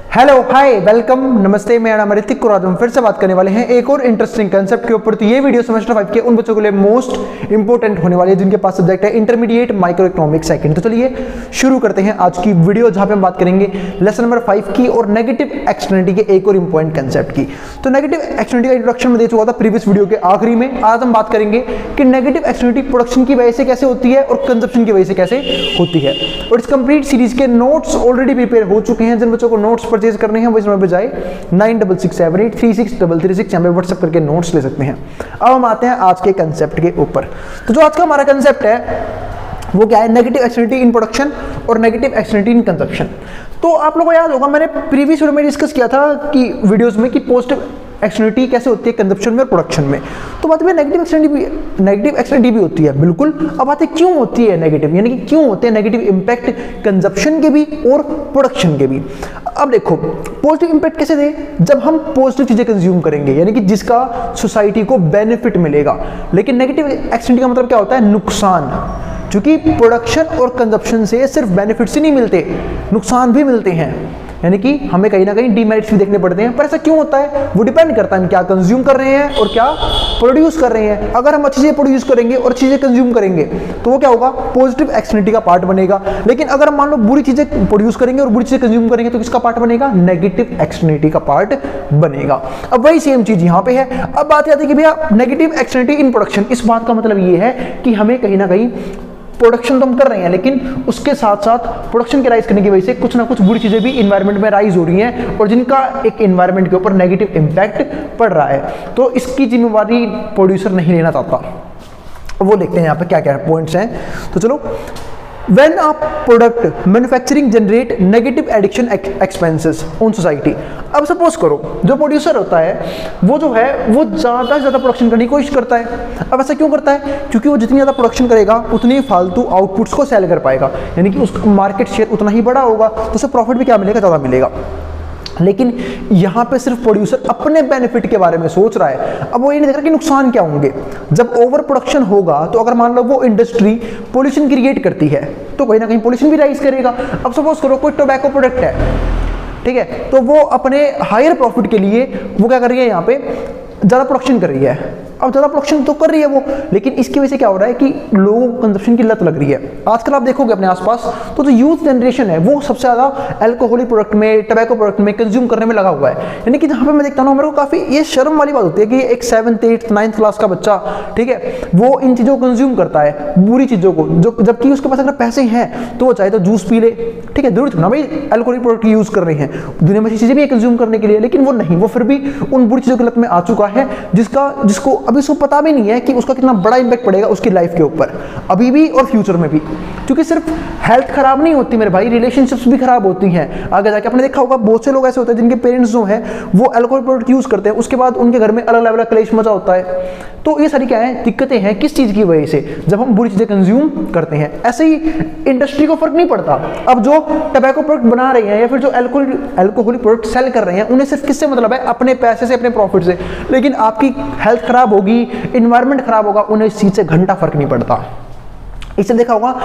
Hello hi welcome नमस्ते, मेरा नाम ऋतिक और आज हम फिर से बात करने वाले हैं एक और इंटरेस्टिंग कंसेप्ट के ऊपर। तो ये वीडियो सेमेस्टर 5 के उन बच्चों के लिए मोस्ट इंपोर्टेंट होने वाली है जिनके पास सब्जेक्ट है इंटरमीडिएट माइक्रो इकोनॉमिक्स सेकंड। तो चलिए शुरू करते हैं आज की वीडियो, जहां पे हम बात करेंगे लेसन नंबर 5 की और नेगेटिव एक्सटर्नलिटी के एक और इंपॉर्टेंट कंसेप्ट की। तो नेगेटिव एक्सटर्नलिटी का इंट्रोडक्शन में दे चुका था प्रीवियस वीडियो के आखिरी में। आज हम बात करेंगे कि नेगेटिव एक्सटर्नलिटी प्रोडक्शन की वजह से कैसे होती है और कंजप्शन की वजह से कैसे होती है। और इस कंप्लीट सीरीज के नोट्स ऑलरेडी प्रिपेयर हो चुके हैं। जिन बच्चों को नोट्स परचेज करने हैं वो इसमें बजाय 9667836336 यहाँ पे व्हाट्सएप करके नोट्स ले सकते हैं। अब हम आते हैं आज के कंसेप्ट के ऊपर। तो जो आज का हमारा कंसेप्ट है वो क्या है, नेगेटिव एक्सटर्नलिटी इन प्रोडक्शन और नेगेटिव एक्सटर्नलिटी इन कंजप्शन। तो आप लोगों को याद होगा मैंने प्रीवियस वीडियो में डिस्कस किया था कि वीडियोस में कि पॉजिटिव एक्सटर्नलिटी कैसे होती है कंजप्शन में और प्रोडक्शन में। तो बात में नेगेटिव एक्सटर्नलिटी भी होती है, बिल्कुल। अब बात है क्यों होती है नेगेटिव, यानी कि क्यों होते हैं नेगेटिव इंपैक्ट कंजप्शन के भी और प्रोडक्शन के भी। अब देखो पॉजिटिव इंपैक्ट कैसे दे, जब हम पॉजिटिव चीजें कंज्यूम करेंगे यानी कि जिसका सोसाइटी को बेनिफिट मिलेगा। लेकिन नेगेटिव एक्सटर्नलिटी का मतलब क्या होता है, नुकसान। क्योंकि प्रोडक्शन और कंजप्शन से सिर्फ बेनिफिट्स ही नहीं मिलते, नुकसान भी मिलते हैं, यानी कि हमें कहीं ना कहीं डीमेरिट्स भी देखने पड़ते हैं। पर ऐसा क्यों होता है, वो डिपेंड करता है हम क्या कंज्यूम कर रहे हैं और क्या प्रोड्यूस कर रहे हैं। अगर हम अच्छी चीजें प्रोड्यूस करेंगे और अच्छी चीजें कंज्यूम करेंगे तो वो क्या होगा, पॉजिटिव एक्सटर्नलिटी का पार्ट बनेगा। लेकिन अगर हम मान लो बुरी चीजें प्रोड्यूस करेंगे और बुरी चीजें कंज्यूम करेंगे तो किसका पार्ट बनेगा, नेगेटिव एक्सटर्नलिटी का पार्ट बनेगा। अब वही सेम चीज यहाँ पे है। अब बात आती है कि भैया नेगेटिव एक्सटर्नलिटी इन प्रोडक्शन, इस बात का मतलब ये है कि हमें कहीं ना कहीं प्रोडक्शन तो हम कर रहे हैं लेकिन उसके साथ साथ प्रोडक्शन के राइज करने की वजह से कुछ ना कुछ बुरी चीजें भी इन्वायरमेंट में राइज हो रही हैं और जिनका एक इन्वायरमेंट के ऊपर नेगेटिव इंपैक्ट पड़ रहा है। तो इसकी जिम्मेवारी प्रोड्यूसर नहीं लेना चाहता। वो देखते हैं यहाँ पे क्या क्या पॉइंट्स हैं। तो चलो, when a product manufacturing generate negative addiction expenses on society। अब सपोज करो जो प्रोड्यूसर होता है वो जो है वो ज़्यादा से ज़्यादा प्रोडक्शन करने की कोशिश करता है। अब ऐसा क्यों करता है, क्योंकि वो जितनी ज़्यादा प्रोडक्शन करेगा उतनी फालतू आउटपुट्स को सेल कर पाएगा, यानी कि उसका मार्केट शेयर उतना ही बड़ा होगा तो उसे प्रॉफिट भी क्या मिलेगा, ज़्यादा मिलेगा। लेकिन यहाँ पे सिर्फ प्रोड्यूसर अपने बेनिफिट के बारे में सोच रहा है। अब वो ये नहीं देख रहा कि नुकसान क्या होंगे। जब ओवर प्रोडक्शन होगा तो अगर मान लो वो इंडस्ट्री पोल्यूशन क्रिएट करती है तो कहीं ना कहीं पोल्यूशन भी राइज करेगा। अब सपोज करो कोई टोबैको प्रोडक्ट है, ठीक है, तो वो अपने हायर प्रॉफिट के लिए वो क्या कर रही है, यहाँ पे ज़्यादा प्रोडक्शन कर रही है। अब ज़्यादा प्रोडक्शन तो कर रही है वो, लेकिन इसकी वजह से क्या हो रहा है कि लोगों को कंजप्शन की लत लग रही है। आजकल आप देखोगे अपने आसपास तो जो यूथ जनरेशन है वो सबसे ज़्यादा अल्कोहलिक प्रोडक्ट में, टबैको प्रोडक्ट में कंज्यूम करने में लगा हुआ है। यानी कि जहाँ पे मैं देखता हूँ मेरे को काफ़ी ये शर्म वाली बात होती है कि एक 7th 8th 9th क्लास का बच्चा, ठीक है, वो इन चीज़ों को कंज्यूम करता है, बुरी चीज़ों को, जो जबकि उसके पास अगर पैसे हैं तो वो चाहे तो जूस पी ले, ठीक है, जरूरत ना भाई अल्कोहलिक प्रोडक्ट यूज़ कर रहे हैं, दुनिया में ऐसी चीज़ें भी है कंज्यूम करने के लिए, लेकिन वो नहीं, वो फिर भी उन बुरी चीज़ों की लत में आ चुका है जिसको अभी उसको पता भी नहीं है कि उसका कितना बड़ा इंपैक्ट पड़ेगा उसकी लाइफ के ऊपर, अभी भी और फ्यूचर में भी। क्योंकि सिर्फ हेल्थ खराब नहीं होती मेरे भाई, रिलेशनशिप्स भी खराब होती हैं आगे जाके। आपने देखा होगा बहुत से लोग ऐसे होते हैं जिनके पेरेंट्स जो हैं वो अल्कोहल प्रोडक्ट यूज करते हैं, उसके बाद उनके घर में अलग अलग क्लेश मचा होता है। तो ये सारी क्या है, दिक्कतें हैं किस चीज की वजह से, जब हम बुरी चीजें कंज्यूम करते हैं। ऐसे ही इंडस्ट्री को फर्क नहीं पड़ता। अब जो टबैको प्रोडक्ट बना रहे हैं या फिर जो अल्कोहलिक प्रोडक्ट सेल कर रहे हैं उन्हें सिर्फ किससे मतलब है, अपने पैसे से, अपने प्रॉफिट से। लेकिन आपकी हेल्थ खराब होगी, इन्वायरमेंट खराब होगा, उन्हें इस चीज से घंटा फर्क नहीं पड़ता। इससे देखा होगा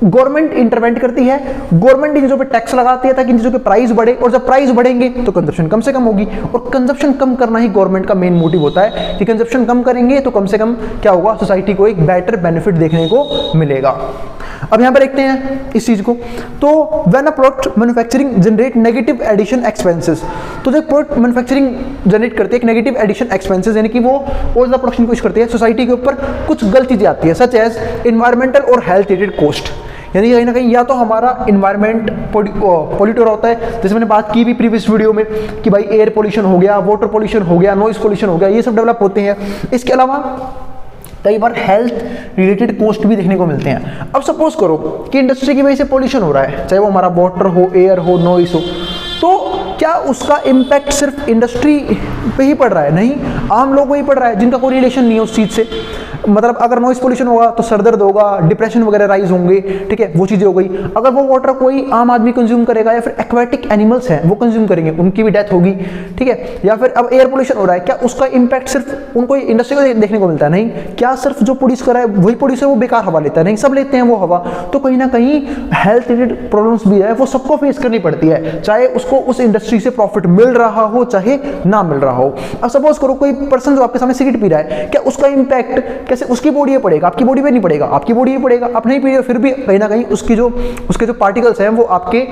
गवर्नमेंट इंटरवेंट करती है, गवर्नमेंट इन चीजों पे टैक्स लगाती है ताकि इन चीजों के प्राइस बढ़े, और जब प्राइस बढ़ेंगे तो कंजप्शन कम से कम होगी। और कंजप्शन कम करना ही गवर्नमेंट का मेन मोटिव होता है कि कंजप्शन कम करेंगे तो कम से कम क्या होगा, सोसाइटी को एक बेटर बेनिफिट देखने को मिलेगा। अब यहाँ पर देखते हैं इस चीज को। तो when a product manufacturing generate negative addition expenses, तो जो प्रोडक्ट मैन्युफैक्चरिंग जनरेट करते हैं एक नेगेटिव एडिशन एक्सपेंसेस, यानी कि वो और ज़्यादा प्रोडक्शन की कोशिश करती है, सोसाइटी के ऊपर कुछ गलत चीजें आती है, सच एज इन्वायरमेंटल और हेल्थ रिलेटेड कॉस्ट। यानी कहीं ना कहीं या तो हमारा इन्वायरमेंट पॉल्यूट हो रहा होता है, जैसे मैंने बात की भी प्रीवियस वीडियो में कि भाई एयर पोल्यूशन हो गया, वाटर पोल्यूशन हो गया, नॉइस पोल्यूशन हो गया, ये सब डेवलप होते हैं। इसके अलावा कई बार हेल्थ रिलेटेड कॉस्ट भी देखने को मिलते हैं। अब सपोज करो कि इंडस्ट्री की वजह से पोल्यूशन हो रहा है, चाहे वो हमारा वाटर हो, एयर हो, नॉइस हो, तो क्या उसका इम्पैक्ट सिर्फ इंडस्ट्री पे ही पड़ रहा है? नहीं, आम लोगों को ही पड़ रहा है जिनका कोई रिलेशन नहीं है उस चीज़ से। मतलब अगर नॉइस पोल्यूशन होगा तो सर दर्द होगा, डिप्रेशन वगैरह राइज होंगे, ठीक है, वो चीज़ें हो गई। अगर वो वाटर कोई आम आदमी कंज्यूम करेगा या फिर एक्वेटिक एनिमल्स हैं वो कंज्यूम करेंगे, उनकी भी डेथ होगी, ठीक है। या फिर अब एयर पोल्यूशन हो रहा है, क्या उसका इंपैक्ट सिर्फ उनको इंडस्ट्री को देखने को मिलता है? नहीं। क्या सिर्फ जो प्रोड्यूस कर रहा है वही प्रोड्यूसर वो बेकार हवा लेता है? नहीं, सब लेते हैं वो हवा। तो कहीं ना कहीं हेल्थ रिलेटेड प्रॉब्लम्स भी है, वो सबको फेस करनी पड़ती है, चाहे उसको उस इंडस्ट्री से प्रॉफिट मिल रहा हो चाहे ना मिल रहा हो। अब सपोज करो कोई पर्सन जो आपके सामने सिगरेट पी रहा है, क्या उसका इंपैक्ट कैसे उसकी बॉडी पे पड़ेगा? आपकी बॉडी पे नहीं पड़ेगा, आपकी बॉडी पे पड़ेगा। आप नहीं पी रहे फिर भी कहीं ना कहीं उसके जो पार्टिकल्स हैं वो आपके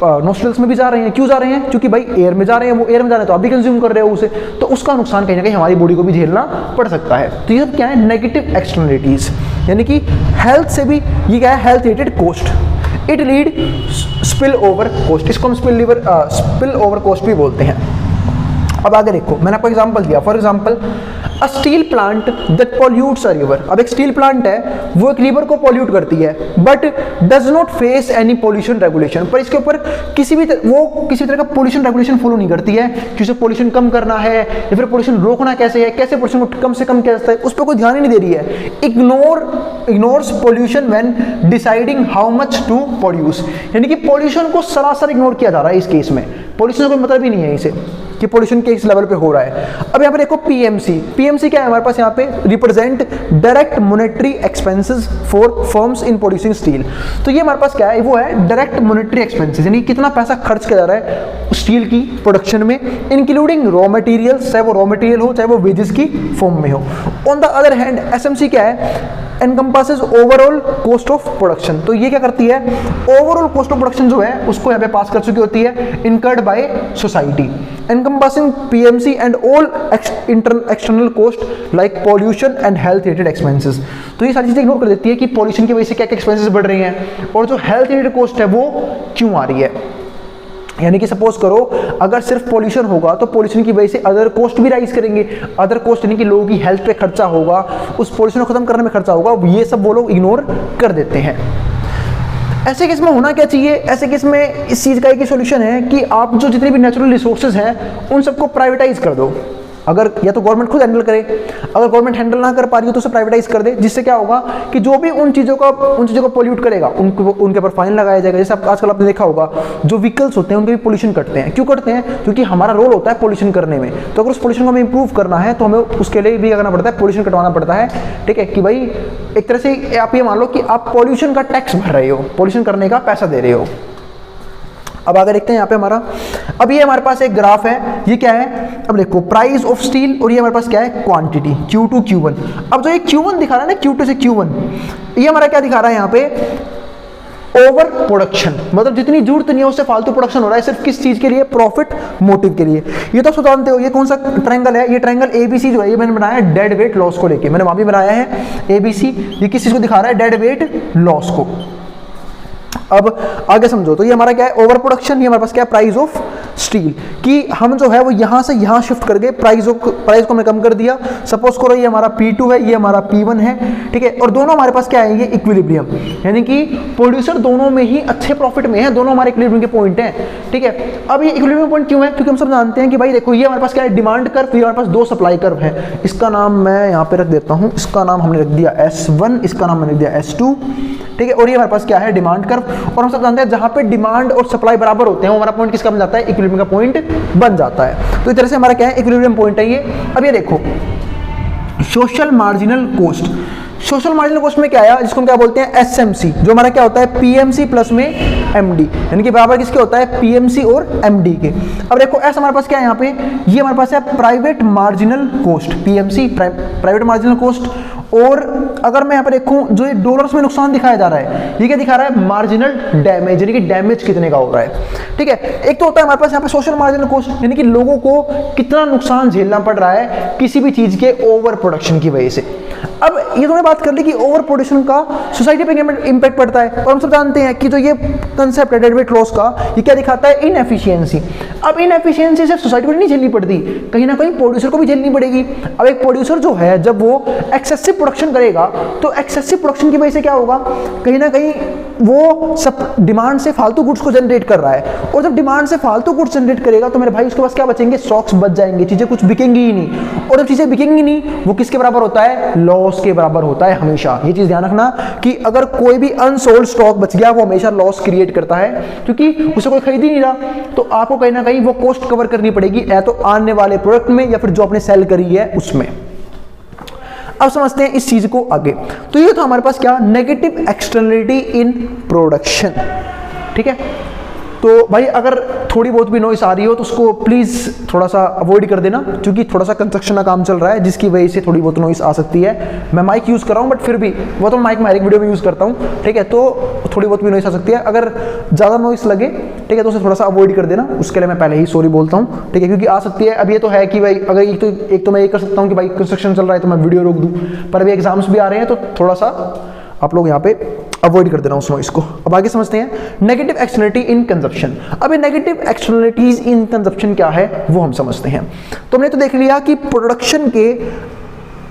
नोस्ट्रल्स में भी जा रहे हैं। क्यों जा रहे हैं? क्योंकि भाई एयर में जा रहे हैं, वो एयर में जा रहे हैं तो आप भी कंज्यूम कर रहे हो उसे, तो उसका नुकसान कहीं ना कहीं हमारी बॉडी को भी झेलना पड़ सकता है। तो ये क्या है? नेगेटिव एक्सटर्नलिटीज, यानी कि हेल्थ से भी ये क्या है? Health related cost. It lead spill over cost, इसको हम स्पिल ओवर कॉस्ट भी बोलते हैं। अब आगे देखो, मैंने आपको एग्जांपल दिया, for example a steel plant that pollutes a river. अब एक स्टील प्लांट है, वो एक रिवर को पॉल्यूट करती है, but does not face any pollution regulation. पर इसके ऊपर किसी तरह का पोल्यूशन रेगुलेशन फॉलो नहीं करती है कि उसे पोल्यूशन कम करना है या फिर पोल्यूशन रोकना कैसे है, कैसे पोल्यूशन को कम से कम किया जाता है, उस पर कोई ध्यान ही नहीं दे रही है। Ignores pollution when deciding how much to produce, यानी कि पोल्यूशन को सरासर इग्नोर किया जा रहा है इस केस में। पोल्यूशन का कोई मतलब ही नहीं है इसे कि पोल्यूशन के इस लेवल पे हो रहा है। अब यहाँ पर देखो पीएमसी। पीएमसी क्या है हमारे पास? यहाँ पे represent direct monetary expenses for firms in producing steel. तो ये हमारे पास क्या है? वो है डायरेक्ट मॉनेटरी एक्सपेंसेस, यानी कितना पैसा खर्च किया जा रहा है स्टील की प्रोडक्शन में, इंक्लूडिंग रॉ मटेरियल्स, चाहे वो रॉ मटेरियल हो चाहे वो वेजेस की फॉर्म में हो। On the other hand SMC क्या है? Encompasses overall cost of production. तो ये क्या करती है? ओवरऑल कॉस्ट ऑफ प्रोडक्शन जो है उसको यहाँ पे पास कर चुकी होती है, incurred by society, encompassing PMC and all external cost like pollution and health related expenses. तो ये सारी चीजें इग्नोर कर देती है कि पॉल्यूशन की वजह से क्या क्या एक्सपेंसेस बढ़ रही हैं और जो हेल्थ रिलेटेड कॉस्ट है वो क्यों आ रही है। यानी कि सपोज करो अगर सिर्फ पॉल्यूशन होगा तो पॉल्यूशन की वजह से अदर कॉस्ट भी राइज करेंगे। अदर कॉस्ट यानी कि लोगों की हेल्थ पे खर्चा होगा, उस पॉल्यूशन को खत्म करने में खर्चा होगा, ये सब वो लोग इग्नोर कर देते हैं। ऐसे केस में होना क्या चाहिए? ऐसे केस में इस चीज़ का एक ही सोल्यूशन है कि आप जो जितने भी नेचुरल रिसोर्सेज हैं उन सबको प्राइवेटाइज कर दो। अगर या तो गवर्नमेंट खुद हैंडल करे, अगर गवर्नमेंट हैंडल ना कर पा रही हो तो उसे प्राइवेटाइज कर दे, जिससे क्या होगा कि जो भी उन चीज़ों को पोल्यूट करेगा उनके ऊपर फाइन लगाया जाएगा। जैसे आजकल आपने देखा होगा जो व्हीकल्स होते हैं उनके भी पोल्यूशन करते हैं। क्यों करते हैं? क्योंकि हमारा रोल होता है पोल्यूशन करने में। तो अगर उस पोल्यूशन को हमें इंप्रूव करना है तो हमें उसके लिए भी करना पड़ता है, पोल्यूशन कटवाना पड़ता है, ठीक है। कि भाई एक तरह से आप ये मान लो कि आप पोल्यूशन का टैक्स भर रहे हो, पोल्यूशन करने का पैसा दे रहे हो। अब आगे देखते हैं यहाँ पे हमारा, अब ये हमारे पास एक ग्राफ है, ये क्या है? अब देखो प्राइस ऑफ स्टील, और ये हमारे पास क्या है? Quantity Q2 Q1। अब जो ये Q1 दिखा रहा है ना, Q2 से Q1, ये हमारा क्या दिखा रहा है यहाँ पे? ओवर प्रोडक्शन, मतलब जितनी जरूरत नहीं है उससे फालतू प्रोडक्शन हो रहा है, सिर्फ किस चीज के लिए? प्रॉफिट मोटिव के लिए। ये तो जानते हो ये कौन सा ट्रायंगल है? ये ट्रायंगल ABC जो है ये मैंने बनाया है डेड वेट लॉस को लेके, मैंने वहां भी बनाया है ABC। ये किस चीज को दिखा रहा है? डेड वेट लॉस को। अब आगे समझो, तो ये हमारा क्या है? Over production. ये हमारे पास क्या है? प्राइस ऑफ स्टील, कि हम जो है वो यहां से यहां शिफ्ट करके प्राइस को हमने कम कर दिया। सपोज करो ये हमारा P2 है, ये हमारा P1 है, ठीक है। और दोनों हमारे पास क्या है? ये इक्विलिब्रियम, यानी कि प्रोड्यूसर दोनों में ही अच्छे प्रॉफिट में है, दोनों हमारे इक्विलिब्रियम के पॉइंट हैं, ठीक है। अब ये इक्विलिब्रियम पॉइंट क्यों है? क्योंकि हम सब जानते हैं कि भाई देखो ये हमारे पास क्या है? डिमांड कर्व, ये हमारे पास दो सप्लाई कर्व है। इसका नाम मैं यहाँ पे रख देता हूँ, इसका नाम हमने रख दिया S1, इसका नाम मैंने रख दिया S2, ठीक है। और ये हमारे पास क्या है? Demand curve. और हम सब जानते हैं जहां पे डिमांड और सप्लाई बराबर होते हैं वो हमारा पॉइंट किसका बन जाता है? इक्विलिब्रियम का पॉइंट बन जाता है। तो इस तरह से हमारा क्या है? इक्विलिब्रियम पॉइंट है ये। अब ये देखो social marginal cost. Social marginal cost में क्या आया? जिसको हम क्या बोलते हैं? SMC, जो हमारा क्या होता है? PMC प्लस में MD, यानी कि बराबर किसके होता है? PMC और MD के। अब देखो S हमारे पास क्या है यहाँ पे? ये हमारे पास है private marginal cost, PMC private marginal cost. और अगर मैं यहाँ पे देखूं जो ये डॉलर्स में नुकसान दिखाया जा रहा है, ये क्या दिखा रहा है? मार्जिनल डैमेज, यानी कि डैमेज कितने का हो रहा है, ठीक है। एक तो होता है हमारे पास यहाँ पे सोशल मार्जिनल कॉस्ट, यानी कि लोगों को कितना नुकसान झेलना पड़ रहा है किसी भी चीज के ओवर प्रोडक्शन की वजह से। अब ये तो बात कर ली कि ओवर प्रोडक्शन का सोसाइटी पे इंपैक्ट पड़ता है, और हम सब जानते हैं कि जो ये कंसेप्ट है डेड वेट लॉस का, ये क्या दिखाता है? इनएफिशिएंसी। अब इनएफिशिएंसी सिर्फ सोसाइटी को नहीं झेलनी पड़ती, कहीं ना कहीं प्रोड्यूसर को भी झेलनी पड़ेगी। अब एक प्रोड्यूसर जो है जब वो एक्सेसिव प्रोडक्शन करेगा तो एक्सेसिव प्रोडक्शन की वजह से क्या होगा? कहीं ना कहीं वो सब डिमांड से फालतू गुड्स को जनरेट कर रहा है, और जब डिमांड से फालतू गुड्स जनरेट करेगा तो मेरे भाई उसके पास क्या बचेंगे? स्टॉक्स बच जाएंगे, चीजें कुछ बिकेंगी ही नहीं। और जब चीजें बिकेंगी नहीं वो किसके बराबर होता है? लॉस के बराबर होता है हमेशा। ये चीज ध्यान रखना कि अगर कोई भी अनसोल्ड स्टॉक बच गया वो हमेशा लॉस क्रिएट करता है, क्योंकि उसे कोई खरीद ही नहीं रहा, तो आपको कहीं ना कहीं वो कॉस्ट कवर करनी पड़ेगी, या तो आने वाले प्रोडक्ट में या फिर जो आपने सेल करी है उसमें। अब समझते हैं इस चीज को आगे। तो ये तो हमारे पास क्या, नेगेटिव एक्सटर्नलिटी इन प्रोडक्शन, ठीक है। तो भाई अगर थोड़ी बहुत भी नॉइस आ रही हो तो उसको प्लीज़ थोड़ा सा अवॉइड कर देना, क्योंकि थोड़ा सा कंस्ट्रक्शन का काम चल रहा है जिसकी वजह से थोड़ी बहुत नॉइस आ सकती है। मैं माइक यूज़ कर रहा हूँ बट फिर भी वो तो माइक मैं हर एक वीडियो में यूज़ करता हूँ, ठीक है। तो थोड़ी बहुत भी नॉइस आ सकती है, अगर ज़्यादा नॉइस लगे, ठीक है, तो उसे थोड़ा सा अवॉइड कर देना। उसके लिए मैं पहले ही सॉरी बोलता हूँ, ठीक है, क्योंकि आ सकती है। अब ये तो है कि भाई अगर एक तो मैं ये कर सकता हूँ कि भाई कंस्ट्रक्शन चल रहा है तो मैं वीडियो रोक दूँ, पर अभी एग्जाम्स भी आ रहे हैं तो थोड़ा सा आप लोग यहाँ पे अवॉइड कर देना उस नॉइस को। अब आगे समझते हैं नेगेटिव एक्सटर्नलिटी इन कंजप्शन। अब ये नेगेटिव एक्सटर्नलिटीज इन कंजप्शन क्या है वो हम समझते हैं। तो हमने तो देख लिया कि प्रोडक्शन के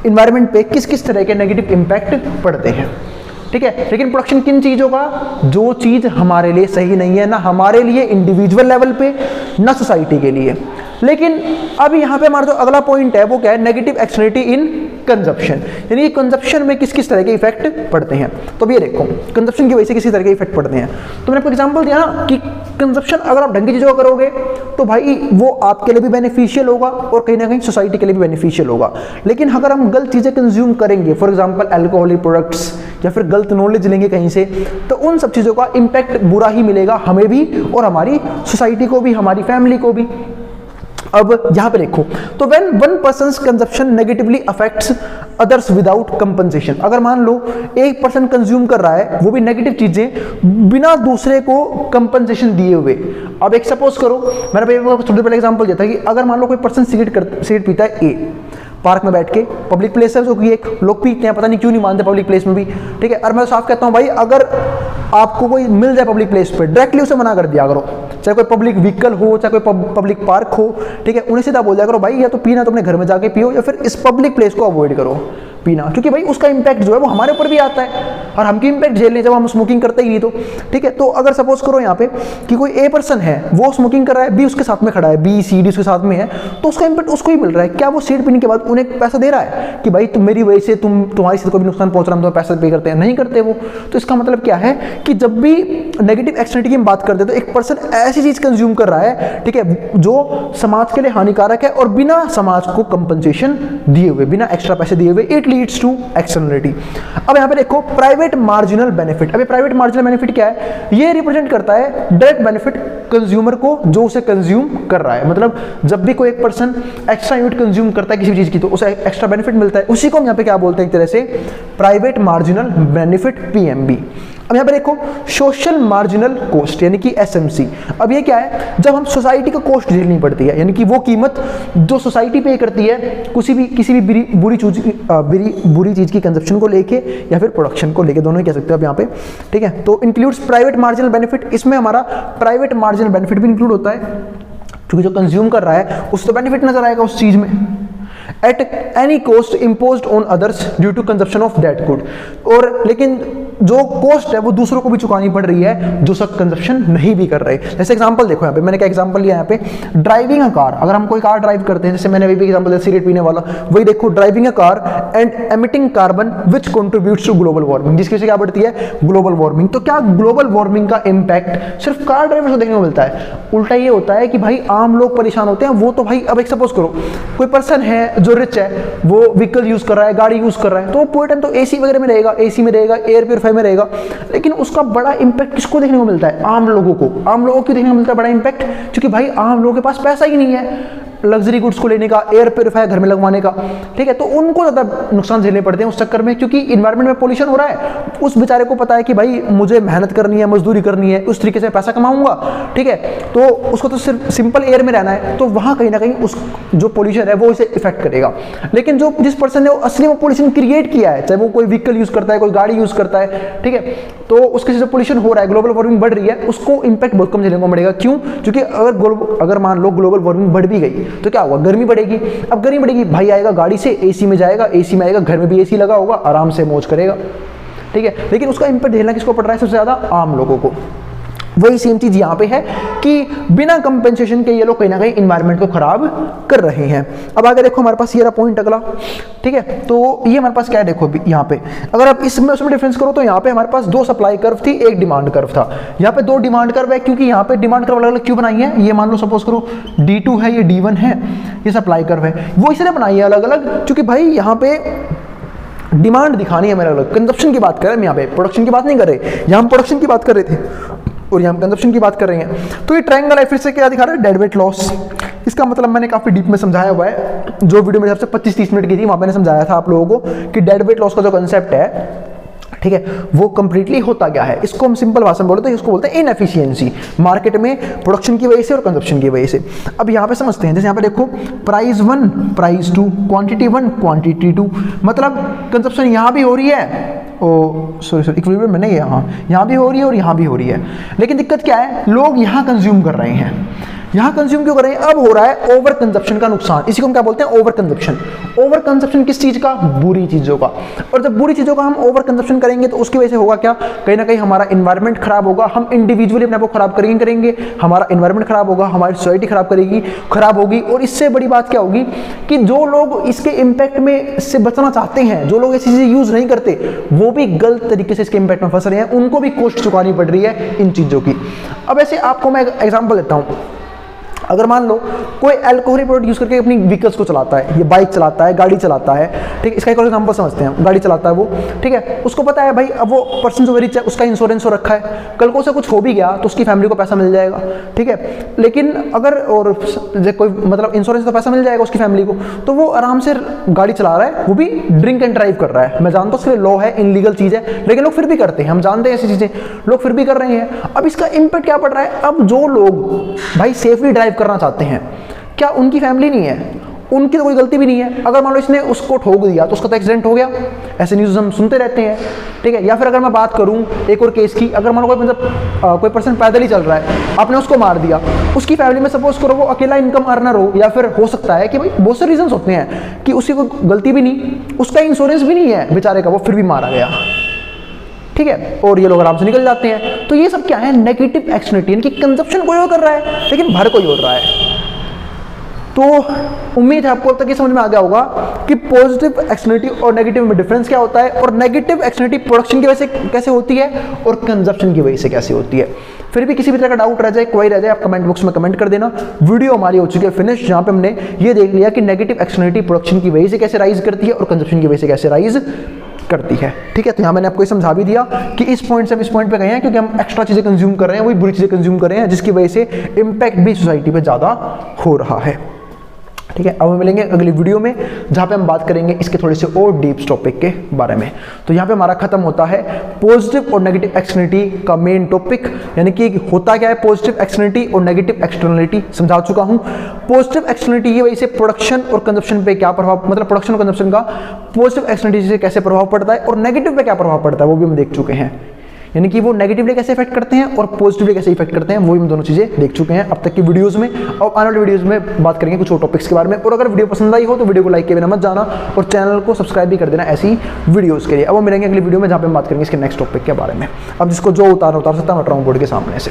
इन्वायरमेंट पे किस किस तरह के नेगेटिव इम्पैक्ट पड़ते हैं, ठीक है। लेकिन प्रोडक्शन किन चीज़ों का, जो चीज़ हमारे लिए सही नहीं है, ना हमारे लिए इंडिविजुअल लेवल पे, ना सोसाइटी के लिए। लेकिन अब यहाँ पे हमारा जो अगला पॉइंट है वो क्या है, नेगेटिव एक्सटर्नलिटी इन कंजप्शन, यानी कंजप्शन में किस किस तरह के इफेक्ट पड़ते हैं। तो अब ये देखो कंजप्शन की वजह से किसी तरह के इफेक्ट पड़ते हैं। तो मैंने आपको एग्जांपल दिया ना कि कंजप्शन अगर आप ढंग की चीज़ों करोगे तो भाई वो आपके लिए भी बेनिफिशियल होगा और कहीं ना कहीं सोसाइटी के लिए भी बेनिफिशियल होगा। लेकिन अगर हम गलत चीज़ें कंज्यूम करेंगे, फॉर एग्जाम्पल अल्कोहलिक प्रोडक्ट्स, या फिर गलत नॉलेज लेंगे कहीं से, तो उन सब चीज़ों का इम्पैक्ट बुरा ही मिलेगा हमें भी और हमारी सोसाइटी को भी, हमारी फैमिली को भी। अब यहां पे देखो, तो when one persons consumption negatively affects others without compensation. अगर मान लो एक पर्सन कंज्यूम कर रहा है वो भी नेगेटिव चीजें बिना दूसरे को कंपनसेशन दिए हुए। अब एक सपोज करो, मैंने थोड़ी पहले एग्जांपल दिया था कि अगर मान लो कोई पर्सन सिगरेट पीता है ए, पार्क में बैठ के, पब्लिक प्लेस है जो कि एक लोग पीते हैं, पता नहीं क्यों नहीं मानते पब्लिक प्लेस में भी, ठीक है। और मैं साफ कहता हूं भाई अगर आपको कोई मिल जाए पब्लिक प्लेस पे, डायरेक्टली उसे मना कर दिया करो, चाहे कोई पब्लिक व्हीकल हो, चाहे कोई पब्लिक पार्क हो, ठीक है, उन्हें सीधा बोल दिया करो भाई या तो पीना तो अपने घर में जाके पियो या फिर इस पब्लिक प्लेस को अवॉइड करो पीना, क्योंकि भाई उसका इंपैक्ट जो है वो हमारे ऊपर भी आता है और हम क्यों इंपैक्ट झेल लें जब हम स्मोकिंग करते ही नहीं, तो ठीक है। तो अगर सपोज करो यहाँ पे कि कोई ए पर्सन है वो स्मोकिंग कर रहा है, बी उसके साथ में खड़ा है, बी सी डी उसके साथ में है, तो उसका इंपैक्ट उसको ही मिल रहा है। क्या वो सिगरेट पीने के बाद उन्हें पैसा दे रहा है कि भाई तुम मेरी वजह से तुम्हारी से कोई भी नुकसान पहुंच रहा है, हम तो पैसा पे करते हैं? नहीं करते वो। तो इसका मतलब क्या है कि जब भी नेगेटिव एक्सटर्नलिटी की हम बात करते हैं तो एक पर्सन ऐसी चीज कंज्यूम कर रहा है, ठीक है, जो समाज के लिए हानिकारक है और बिना समाज को कंपनसेशन दिए हुए, बिना एक्स्ट्रा पैसे दिए हुए, इट लीड्स टू एक्सटर्नलिटी। अब यहां पे देखो प्राइवेट मार्जिनल बेनिफिट। अब प्राइवेट मार्जिनल बेनिफिट क्या है, ये रिप्रेजेंट करता है डायरेक्ट बेनिफिट कंज्यूमर को जो उसे कंज्यूम कर रहा है। मतलब जब भी कोई एक पर्सन एक्स्ट्रा यूनिट कंज्यूम करता है किसी चीज की तो उसे एक्स्ट्रा बेनिफिट मिलता है, उसी को हम यहां पे क्या बोलते हैं, एक तरह से प्राइवेट मार्जिनल बेनिफिट, पीएमबी। अब यहां पे देखो सोशल मार्जिनल कॉस्ट यानी कि एसएमसी। अब ये क्या है, जब हम सोसाइटी को कॉस्ट झेलनी पड़ती है, यानी कि वो कीमत जो सोसाइटी पे करती है किसी भी बुरी चीज की कंजप्शन को लेके या फिर प्रोडक्शन को लेके, दोनों ही कह सकते हो आप यहाँ पे, ठीक है। तो इंक्लूड्स प्राइवेट मार्जिनल बेनिफिट, इसमें हमारा प्राइवेट मार्जिनल बेनिफिट भी इंक्लूड होता है, क्योंकि जो कंज्यूम कर रहा है उसको तो बेनिफिट नजर आएगा उस चीज में। At any cost imposed on others due to consumption of that good. और लेकिन जो कॉस्ट है वो दूसरों को भी चुकानी पड़ रही है जो सब कंजप्शन नहीं भी कर रहे। जैसे एग्जांपल देखो यहाँ पे, मैंने क्या एग्जांपल लिया यहाँ पे, ड्राइविंग अ कार। अगर हम कोई कार ड्राइव करते हैं, जैसे मैंने अभी भी एग्जांपल दिया सिगरेट पीने वाला, वही देखो driving a car and emitting carbon which contributes to global warming, जिसकी वजह से क्या बढ़ती है, ग्लोबल वार्मिंग। तो क्या ग्लोबल वार्मिंग का इंपैक्ट सिर्फ कार ड्राइवर को देखने को मिलता है? उल्टा ये होता है कि भाई आम लोग परेशान होते हैं। वो तो भाई अब एक सपोज करो कोई पर्सन है जो रिच है, वो व्हीकल यूज कर रहा है, गाड़ी यूज कर रहा है, तो पूरे टाइम तो एसी वगैरह में रहेगा, एसी में रहेगा, एयर प्योरीफायर में रहेगा, लेकिन उसका बड़ा इंपैक्ट किसको देखने को मिलता है, आम लोगों को। आम लोगों को देखने को मिलता है बड़ा इंपैक्ट, क्योंकि भाई आम लोगों के पास पैसा ही नहीं है लग्जरी गुड्स को लेने का, एयर प्योरीफायर घर में लगवाने का, ठीक है। तो उनको ज़्यादा नुकसान झेलने पड़ते हैं उस चक्कर में, क्योंकि इन्वायरमेंट में पोल्यूशन हो रहा है। उस बेचारे को पता है कि भाई मुझे मेहनत करनी है, मजदूरी करनी है, उस तरीके से पैसा कमाऊंगा, ठीक है, तो उसको तो सिर्फ सिंपल एयर में रहना है, तो वहाँ कहीं ना कहीं उस जो पोल्यूशन है वो इसे इफेक्ट करेगा। लेकिन जो जिस पर्सन ने असली में पोल्यूशन क्रिएट किया है, चाहे वो कोई व्हीकल यूज करता है, कोई गाड़ी यूज करता है, ठीक है, तो उसके जो पोल्यूशन हो रहा है, ग्लोबल वार्मिंग बढ़ रही है, उसको इंपैक्ट बहुत कम झेलने को मिलेगा। क्यों? क्योंकि अगर मान लो ग्लोबल वार्मिंग बढ़ भी गई तो क्या हुआ, गर्मी बढ़ेगी। अब गर्मी बढ़ेगी, भाई आएगा गाड़ी से, एसी में जाएगा, एसी में आएगा, घर में भी एसी लगा होगा, आराम से मौज करेगा, ठीक है। लेकिन उसका इंपैक्ट झेलना किसको पड़ रहा है सबसे ज्यादा, आम लोगों को। वही सेम चीज यहाँ पे है कि बिना कंपेंसेशन के ये लोग कहीं ना कहीं इन्वायरमेंट को खराब कर रहे हैं। अब आगे देखो हमारे पास ये रहा पॉइंट अगला, ठीक है। तो ये हमारे पास क्या है, देखो यहाँ पे अगर आप इसमें उसमें डिफरेंस करो तो यहाँ पे हमारे पास 2 सप्लाई कर्व थी, 1 डिमांड कर्व था। यहाँ पे 2 डिमांड कर्व है, क्योंकि यहाँ पे डिमांड कर्व अलग अलग क्यों बनाई है, ये मान लो सपोज करो D2 है, ये D1 है, ये सप्लाई कर्व है, वो इसलिए बनाई है अलग अलग क्योंकि भाई यहाँ पे डिमांड दिखानी है मेरा अलग, कंजप्शन की बात कर रहे हैं हम, यहाँ पे प्रोडक्शन की बात नहीं कर रहे, यहाँ हम प्रोडक्शन की बात कर रहे थे और यहाँ हम कंजप्शन की बात कर रहे हैं। तो ये ट्रायंगल है, फिर से क्या दिखा रहा है, डेड वेट लॉस। इसका मतलब मैंने काफी डीप में समझाया हुआ है, जो वीडियो मेरे हिसाब से 25-30 मिनट की थी, वहां मैंने समझाया था आप लोगों को कि डेड वेट लॉस का जो कंसेप्ट है, ठीक है, वो कंप्लीटली होता क्या है। इसको हम सिंपल भाषा में बोले तो इसको बोलते हैं इनएफिशिएंसी, मार्केट में प्रोडक्शन की वजह से और कंजप्शन की वजह से। अब यहाँ पे समझते हैं, जैसे यहाँ पे देखो प्राइस 1 प्राइस 2 क्वांटिटी 1 क्वांटिटी 2, मतलब कंजप्शन यहाँ भी हो रही है, सॉरी इक्विलिब्रियम में नहीं है, यहाँ भी हो रही है और यहाँ भी हो रही है, लेकिन दिक्कत क्या है, लोग यहाँ कंज्यूम कर रहे हैं। यहाँ कंज्यूम क्यों कर रहे हैं, अब हो रहा है ओवर कंजप्शन का नुकसान। इसी को हम क्या बोलते हैं, ओवर कंजप्शन। ओवर कंजप्शन किस चीज का, बुरी चीजों का। और जब बुरी चीजों का हम ओवर कंजप्शन करेंगे तो उसकी वजह से होगा क्या, कहीं ना कहीं हमारा एनवायरनमेंट खराब होगा, हम इंडिविजुअली अपने आप को खराब करेंगे, हमारा एनवायरनमेंट खराब होगा, हमारी सोसाइटी खराब होगी। और इससे बड़ी बात क्या होगी कि जो लोग इसके इम्पैक्ट में से बचना चाहते हैं, जो लोग ऐसी चीजें यूज नहीं करते, वो भी गलत तरीके से इसके इम्पैक्ट में फंस रहे हैं, उनको भी कॉस्ट चुकानी पड़ रही है इन चीजों की। अब ऐसे आपको मैं एग्जाम्पल देता हूँ, अगर मान लो कोई अल्कोहलिक प्रोडक्ट यूज करके अपनी व्हीकल्स को चलाता है, ये बाइक चलाता है, गाड़ी चलाता है, ठीक है, इसका एक और एग्जांपल समझते हैं, गाड़ी चलाता है वो, ठीक है, उसको पता है भाई अब वो पर्सन जो रिच है उसका इंश्योरेंस हो रखा है, कल को उसे कुछ हो भी गया तो उसकी फैमिली को पैसा मिल जाएगा, ठीक है। लेकिन अगर और कोई मतलब इंश्योरेंस तो पैसा मिल जाएगा उसकी फैमिली को, तो वो आराम से गाड़ी चला रहा है, वो भी ड्रिंक एंड ड्राइव कर रहा है। मैं जानता हूँ उसके लिए लॉ है, इनलीगल चीज है, लेकिन लोग फिर भी करते हैं, हम जानते हैं ऐसी चीजें, लोग फिर भी कर रहे हैं। अब इसका इम्पैक्ट क्या पड़ रहा है, अब जो लोग भाई सेफली ड्राइव करना चाहते हैं, क्या उनकी फैमिली नहीं है, उनकी तो कोई गलती भी नहीं है, अगर मान लो इसने उसको ठोक दिया तो उसका तो एक्सीडेंट हो गया, ऐसे न्यूज़ हम सुनते रहते हैं, ठीक है। या फिर अगर मैं बात करूं एक और केस की, अगर मान लो कोई मतलब कोई पर्सन पैदल ही चल रहा है, आपने उसको मार दिया, उसकी फैमिली में सपोज करो वो अकेला इनकम अर्नर हो, या फिर हो सकता है कि भाई बहुत से रीजंस होते हैं कि उसकी कोई गलती भी नहीं, उसका इंश्योरेंस भी नहीं है बेचारे का, वो फिर भी मारा गया, ठीक है, और ये लोग आराम से निकल जाते हैं। तो ये सब क्या है, नेगेटिव एक्सटर्नलिटी, यानी कि कंजप्शन कोई और कर रहा है लेकिन भर कोई और रहा है। तो उम्मीद है आपको अब तक ये समझ में आ गया होगा कि पॉजिटिव एक्सटर्नलिटी और नेगेटिव में डिफरेंस क्या होता है, और नेगेटिव एक्सटर्नलिटी प्रोडक्शन की वजह से कैसे होती है और कंजप्शन की वजह से कैसे होती है। फिर भी किसी भी तरह का डाउट रह जाए, क्वेरी रह जाए, आप कमेंट बॉक्स में कमेंट कर देना। वीडियो हमारी हो चुकी है फिनिश, जहां पे हमने ये देख लिया कि नेगेटिव एक्सटर्नलिटी प्रोडक्शन की वजह से कैसे राइज करती है और कंजप्शन की वजह से कैसे राइज करती है, ठीक है। तो यहाँ मैंने आपको ये समझा भी दिया कि इस पॉइंट से हम इस पॉइंट पे गए हैं क्योंकि हम एक्स्ट्रा चीजें कंज्यूम कर रहे हैं, वही बुरी चीजें कंज्यूम कर रहे हैं, जिसकी वजह से इम्पैक्ट भी सोसाइटी पे ज्यादा हो रहा है, ठीक है। अब हम मिलेंगे अगली वीडियो में जहां पे हम बात करेंगे इसके थोड़े से और डीप टॉपिक के बारे में। तो यहाँ पे हमारा खत्म होता है पॉजिटिव और नेगेटिव एक्सटर्नलिटी का मेन टॉपिक, यानी कि होता क्या है पॉजिटिव एक्सटर्नलिटी और नेगेटिव एक्सटर्नलिटी समझा चुका हूँ। पॉजिटिव एक्सटर्नलिटी ये वजह से प्रोडक्शन और कंजप्शन पे क्या प्रभाव, मतलब प्रोडक्शन और कंजप्शन का पॉजिटिव एक्सटर्नलिटी से कैसे प्रभाव पड़ता है, और नेगेटिव पे क्या प्रभाव पड़ता है वो भी हम देख चुके हैं, यानी कि वो नेगेटिवली कैसे इफेक्ट करते हैं और पॉजिटिवली कैसे इफेक्ट करते हैं, वो हम दोनों चीजें देख चुके हैं अब तक की वीडियोस में। और आने वाली वीडियोस में बात करेंगे कुछ और टॉपिक्स के बारे में। और अगर वीडियो पसंद आई हो तो वीडियो को लाइक किए बिना मत जाना और चैनल को सब्सक्राइब भी कर देना ऐसी वीडियोस के लिए। अब हम मिलेंगे अगली वीडियो में जहां पे हम बात करेंगे इसके नेक्स्ट टॉपिक के बारे में। अब जिसको जो उतार सकता है मैं उतारूं बोर्ड के सामने से।